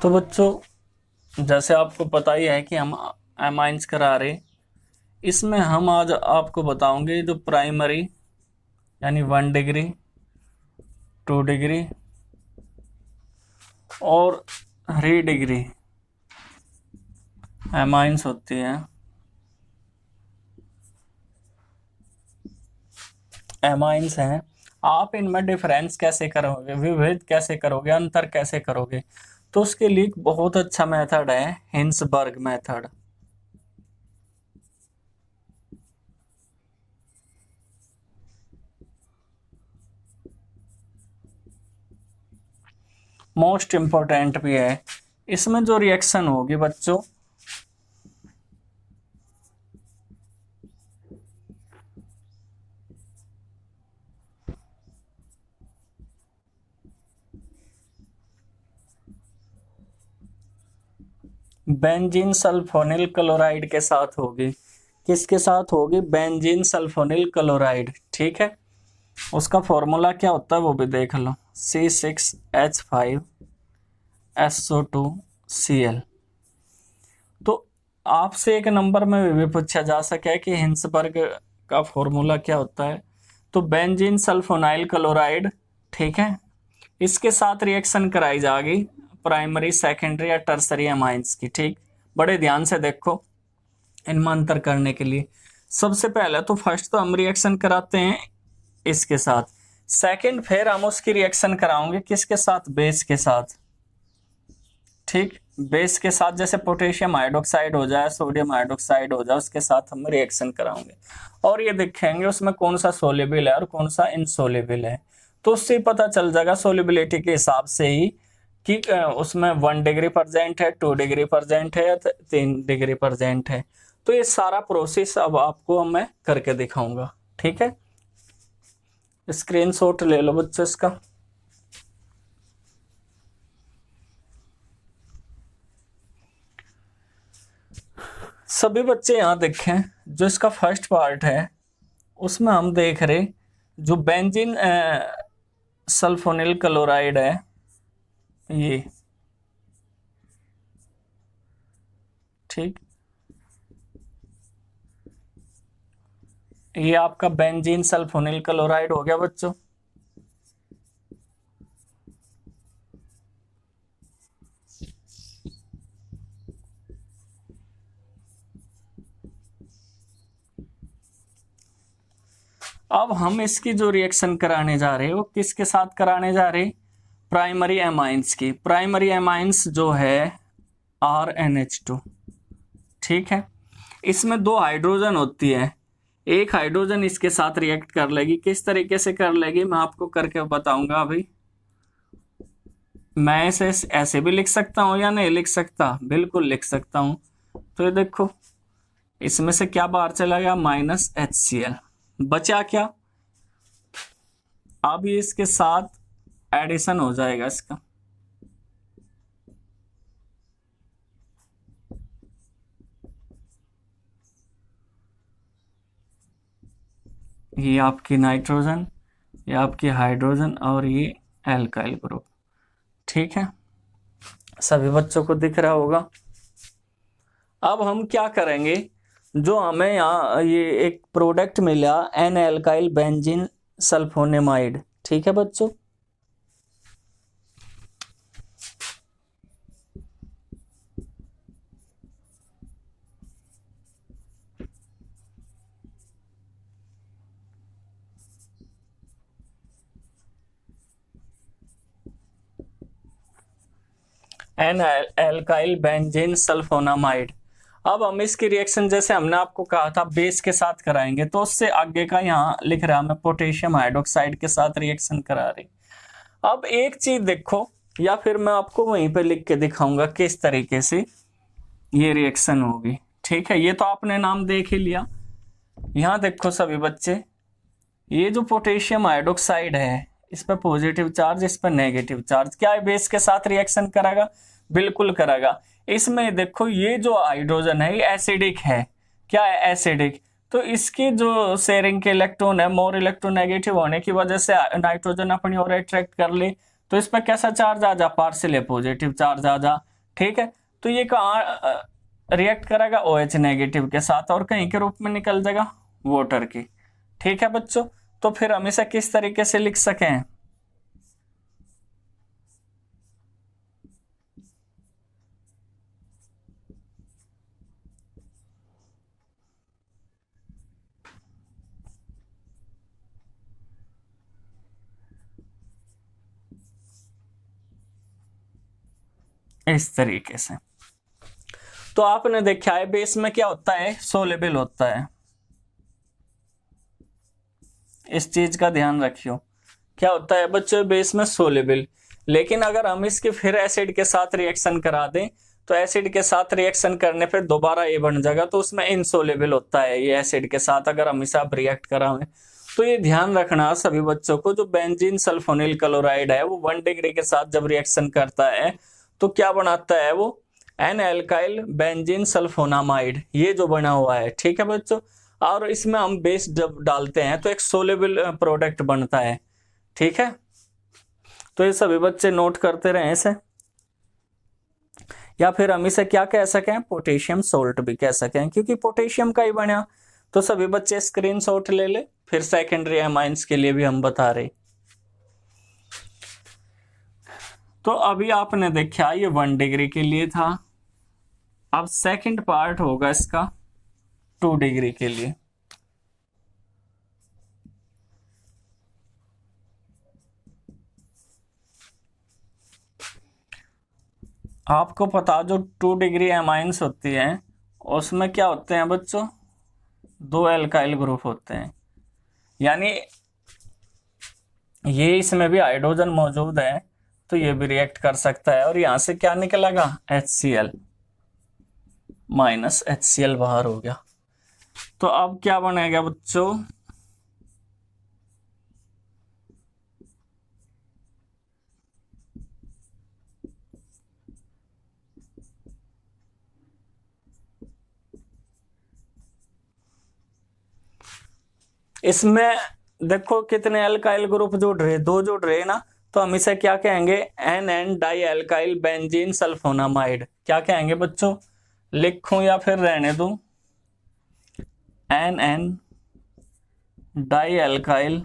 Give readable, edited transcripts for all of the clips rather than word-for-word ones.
तो बच्चों, जैसे आपको पता ही है कि हम एमाइंस करा रहे, इसमें हम आज आपको बताओगे जो प्राइमरी यानी 1 डिग्री 2 डिग्री और 3 डिग्री एमाइंस होती हैं। एमाइंस हैं, आप इनमें डिफरेंस कैसे करोगे, विभेद कैसे करोगे, अंतर कैसे करोगे, तो उसके लिए एक बहुत अच्छा मेथड है हिंसबर्ग मेथड। मोस्ट इंपॉर्टेंट भी है। इसमें जो रिएक्शन होगी बच्चों, बेंजीन सल्फोनिल क्लोराइड के साथ होगी। किसके साथ होगी? Benzene sulphonyl chloride. ठीक है, उसका फॉर्मूला क्या होता है वो भी देख लो, C6H5SO2Cl। तो आपसे एक नंबर में भी पूछा जा सके कि हिंसबर्ग का फॉर्मूला क्या होता है, तो बेंजीन सल्फोनाइल क्लोराइड, ठीक है, इसके साथ रिएक्शन कराई जाएगी प्राइमरी सेकेंडरी या टर्सरी एमाइंस की। ठीक, बड़े ध्यान से देखो इनमें अंतर करने के लिए। सबसे पहले तो फर्स्ट तो हम रिएक्शन कराते हैं इसके साथ, सेकंड फिर हम उसकी रिएक्शन कराओगे किसके साथ? बेस के साथ। ठीक, बेस के साथ जैसे पोटेशियम हाइड्रोक्साइड हो जाए, सोडियम हाइड्रोक्साइड हो जाए, उसके साथ हम रिएक्शन कराओगे और ये देखेंगे उसमें कौन सा सोल्युबल है और कौन सा इनसोल्युबल है। तो उससे पता चल जाएगा सोल्युबिलिटी के हिसाब से ही कि उसमें 1 डिग्री प्रेजेंट है, 2 डिग्री प्रेजेंट है या 3 डिग्री प्रेजेंट है। तो ये सारा प्रोसेस अब आपको मैं करके दिखाऊंगा। ठीक है, स्क्रीनशॉट ले लो बच्चों इसका। सभी बच्चे यहाँ देखें, जो इसका फर्स्ट पार्ट है उसमें हम देख रहे जो बेंजीन सल्फोनिल क्लोराइड है, ये ठीक, ये आपका बेंजीन सल्फोनिल क्लोराइड हो गया बच्चों। अब हम इसकी जो रिएक्शन कराने जा रहे हैं वो किसके साथ कराने जा रहे हैं? प्राइमरी एमाइंस की। प्राइमरी एमाइंस जो है RNH2। ठीक है, इसमें 2 हाइड्रोजन होती है, एक हाइड्रोजन इसके साथ रिएक्ट कर लेगी। किस तरीके से कर लेगी मैं आपको करके बताऊंगा अभी। मैं इसे ऐसे भी लिख सकता हूं या नहीं लिख सकता? बिल्कुल लिख सकता हूं। तो ये देखो, इसमें से क्या बाहर चला गया? -HCl। बचा क्या? अब ये इसके साथ एडिशन हो जाएगा इसका, ये आपकी नाइट्रोजन, ये आपकी हाइड्रोजन और ये एल्काइल ग्रुप। ठीक है, सभी बच्चों को दिख रहा होगा। अब हम क्या करेंगे, जो हमें यहाँ ये एक प्रोडक्ट मिला एन एल्काइल बेंजीन सल्फोनेमाइड। ठीक है बच्चों, एन एल्काइल बेंजीन सल्फोनामाइड। अब हम इसकी रिएक्शन जैसे हमने आपको कहा था बेस के साथ कराएंगे, तो उससे आगे का यहाँ लिख रहा मैं पोटेशियम हाइड्रोक्साइड के साथ रिएक्शन करा रही। अब एक चीज देखो, या फिर मैं आपको वहीं पे लिख के दिखाऊंगा किस तरीके से ये रिएक्शन होगी। ठीक है, ये तो आपने नाम देख ही लिया। यहाँ देखो सभी बच्चे, ये जो पोटेशियम हाइड्रोक्साइड है इस पर पॉजिटिव चार्ज, इस पर नेगेटिव चार्ज, क्या है बेस के साथ रिएक्शन करेगा? बिल्कुल करेगा। इसमें देखो ये जो हाइड्रोजन है ये एसिडिक है। क्या है? एसिडिक। तो इसकी जो शेयरिंग के इलेक्ट्रॉन है मोर इलेक्ट्रोनेगेटिव होने की वजह से नाइट्रोजन अपनी ओर अट्रैक्ट कर ले, तो इस पर कैसा चार्ज आ जा? पार्शियल पॉजिटिव चार्ज आ जा। ठीक है, तो ये कहाँ रिएक्ट करेगा, OH नेगेटिव के साथ और कहीं के रूप में निकल जाएगा, वाटर की। ठीक है बच्चों, तो फिर हम इसे किस तरीके से लिख सकें, इस तरीके से। तो आपने देखा है बेस में क्या होता है, सोलेबल होता है, इस चीज का ध्यान रखियो, क्या होता है बच्चों बेस में, सोलेबल। लेकिन अगर हम इसके फिर एसिड के साथ रिएक्शन करा दें, तो एसिड के साथ रिएक्शन करने पे दोबारा ये बन जाएगा, तो उसमें इनसोलेबल होता है ये एसिड के साथ, अगर हम इसे आप रिएक्ट कराएं। तो ये ध्यान रखना सभी बच्चों को, जो बेंजीन सल्फोनिल क्लोराइड है वो 1 डिग्री के साथ जब रिएक्शन करता है तो क्या बनाता है वो, एन एल्काइल बेंजीन सल्फोनामाइड, ये जो बना हुआ है। ठीक है बच्चों, और इसमें हम बेस जब डालते हैं तो एक सोलेबल प्रोडक्ट बनता है। ठीक है, तो ये सभी बच्चे नोट करते रहे इसे, या फिर हम इसे क्या कह सकें, पोटेशियम सोल्ट भी कह सकें, क्योंकि पोटेशियम का ही बना। तो सभी बच्चे स्क्रीनशॉट ले ले, फिर सेकेंडरी एमाइंस के लिए भी हम बता रहे। तो अभी आपने देखा ये 1 डिग्री के लिए था, अब सेकंड पार्ट होगा इसका 2 डिग्री के लिए। आपको पता, जो 2 डिग्री एमाइंस होती हैं उसमें क्या होते हैं बच्चों, 2 एल्काइल ग्रुप होते हैं, यानी ये इसमें भी हाइड्रोजन मौजूद है, तो ये भी रिएक्ट कर सकता है, और यहां से क्या निकलेगा, HCl माइनस HCl बाहर हो गया। तो अब क्या बनेगा बच्चों, इसमें देखो कितने अल्काइल ग्रुप जुड़ रहे, 2 जुड़ रहे ना, तो हम इसे क्या कहेंगे, NN di alkyl benzene sulphonamide. क्या कहेंगे बच्चों, लिखूं या फिर रहने दूं, NN di alkyl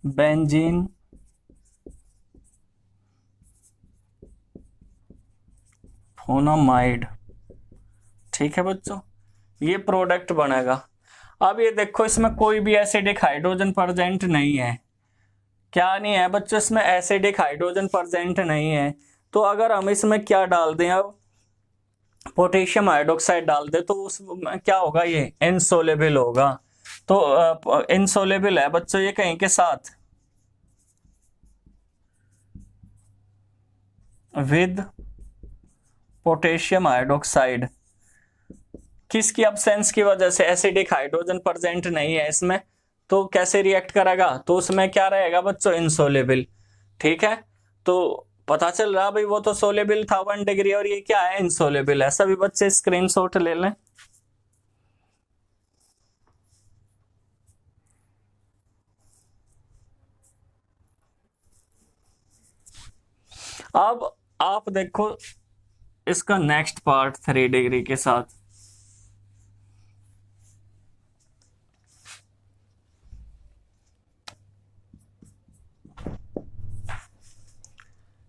benzene phonamide. ठीक है बच्चों, ये प्रोडक्ट बनेगा। अब ये देखो इसमें कोई भी एसिडिक हाइड्रोजन प्रेजेंट नहीं है, क्या नहीं है बच्चों, इसमें एसिडिक हाइड्रोजन प्रेजेंट नहीं है। तो अगर हम इसमें क्या डाल दें, अब पोटेशियम हाइड्रोक्साइड डाल दे, तो उसमें क्या होगा, ये इनसोलेबल होगा। तो इनसोलेबल है बच्चों ये कहीं के साथ, विद पोटेशियम हाइड्रोक्साइड। किसकी अब्सेंस की वजह से, एसिडिक हाइड्रोजन प्रेजेंट नहीं है इसमें, तो कैसे रिएक्ट करेगा, तो उसमें क्या रहेगा बच्चों, इनसोलेबल। ठीक है, तो पता चल रहा भाई, वो तो सोलेबल था 1 डिग्री, और ये क्या है, इनसोलेबल है। सभी बच्चे स्क्रीनशॉट ले लें। अब आप देखो इसका नेक्स्ट पार्ट 3 डिग्री के साथ।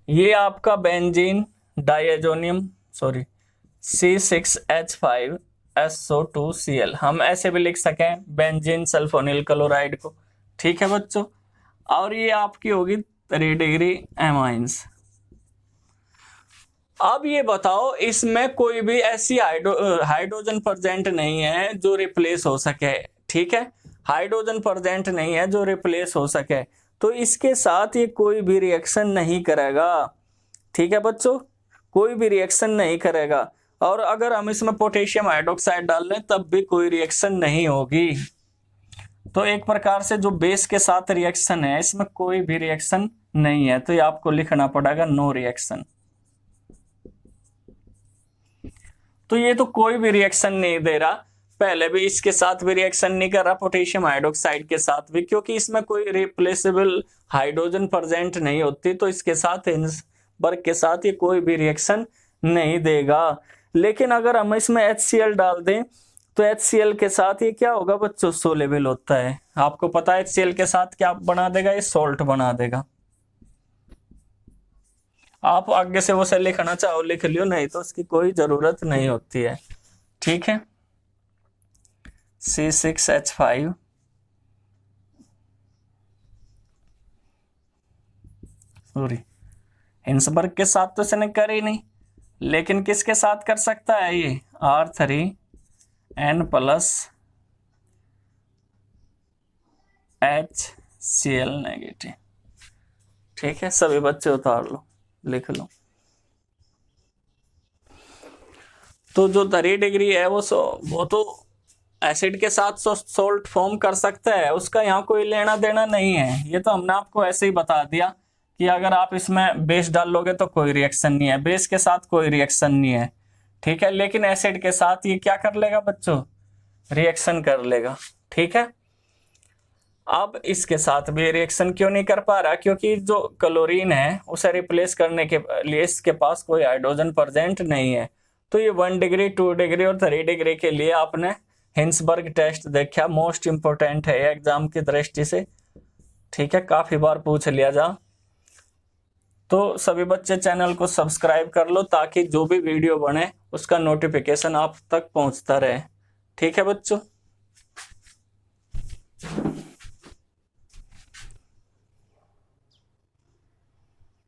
ये आपका बेंजीन डाइएजोनियम सॉरी C6H5SO2Cl, हम ऐसे भी लिख सकें बेंजीन सल्फोनिल क्लोराइड को। ठीक है बच्चों, और ये आपकी होगी 3 डिग्री एमाइंस। अब ये बताओ, इसमें कोई भी ऐसी हाइड्रोजन प्रेजेंट नहीं है जो रिप्लेस हो सके। ठीक है, हाइड्रोजन प्रेजेंट नहीं है जो रिप्लेस हो सके, तो इसके साथ ये कोई भी रिएक्शन नहीं करेगा। ठीक है बच्चों, कोई भी रिएक्शन नहीं करेगा, और अगर हम इसमें पोटेशियम हाइड्रोक्साइड डाल लें तब भी कोई रिएक्शन नहीं होगी। तो एक प्रकार से जो बेस के साथ रिएक्शन है, इसमें कोई भी रिएक्शन नहीं है, तो ये आपको लिखना पड़ेगा नो रिएक्शन। तो ये तो कोई भी रिएक्शन नहीं दे रहा, पहले भी इसके साथ भी रिएक्शन नहीं कर रहा, पोटेशियम हाइड्रोक्साइड के साथ भी, क्योंकि इसमें कोई रिप्लेसेबल हाइड्रोजन प्रेजेंट नहीं होती, तो इसके साथ वर्ग के साथ ये कोई भी रिएक्शन नहीं देगा। लेकिन अगर हम इसमें HCl डाल दें तो HCl के साथ ये क्या होगा बच्चों, सोलेबल होता है। आपको पता है HCl के साथ क्या बना देगा, ये सॉल्ट बना देगा। आप आगे से वो से लिखना चाहो लिख लियो, नहीं तो उसकी कोई जरूरत नहीं होती है। ठीक है, C6H5 सॉरी हिंसबर्ग के साथ तो इसने कर ही नहीं, लेकिन किसके साथ कर सकता है ये, R3N प्लस HCl नेगेटिव। ठीक है, सभी बच्चे उतार लो, लिख लो। तो जो 3 डिग्री है वो तो एसिड के साथ सोल्ट फॉर्म कर सकता है, उसका यहाँ कोई लेना देना नहीं है। ये तो हमने आपको ऐसे ही बता दिया कि अगर आप इसमें बेस डाल लोगे तो कोई रिएक्शन नहीं है, बेस के साथ कोई रिएक्शन नहीं है। ठीक है, लेकिन एसिड के साथ ये क्या कर लेगा बच्चों, रिएक्शन कर लेगा। ठीक है, अब इसके साथ भी रिएक्शन क्यों नहीं कर पा रहा, क्योंकि जो क्लोरीन है उसे रिप्लेस करने के लिए इसके पास कोई हाइड्रोजन प्रेजेंट नहीं है। तो ये 1 डिग्री 2 डिग्री और 3 डिग्री के लिए आपने हिंसबर्ग टेस्ट देखा, मोस्ट इंपोर्टेंट है एग्जाम की दृष्टि से। ठीक है, काफी बार पूछ लिया जा। तो सभी बच्चे चैनल को सब्सक्राइब कर लो ताकि जो भी वीडियो बने उसका नोटिफिकेशन आप तक पहुंचता रहे। ठीक है बच्चों।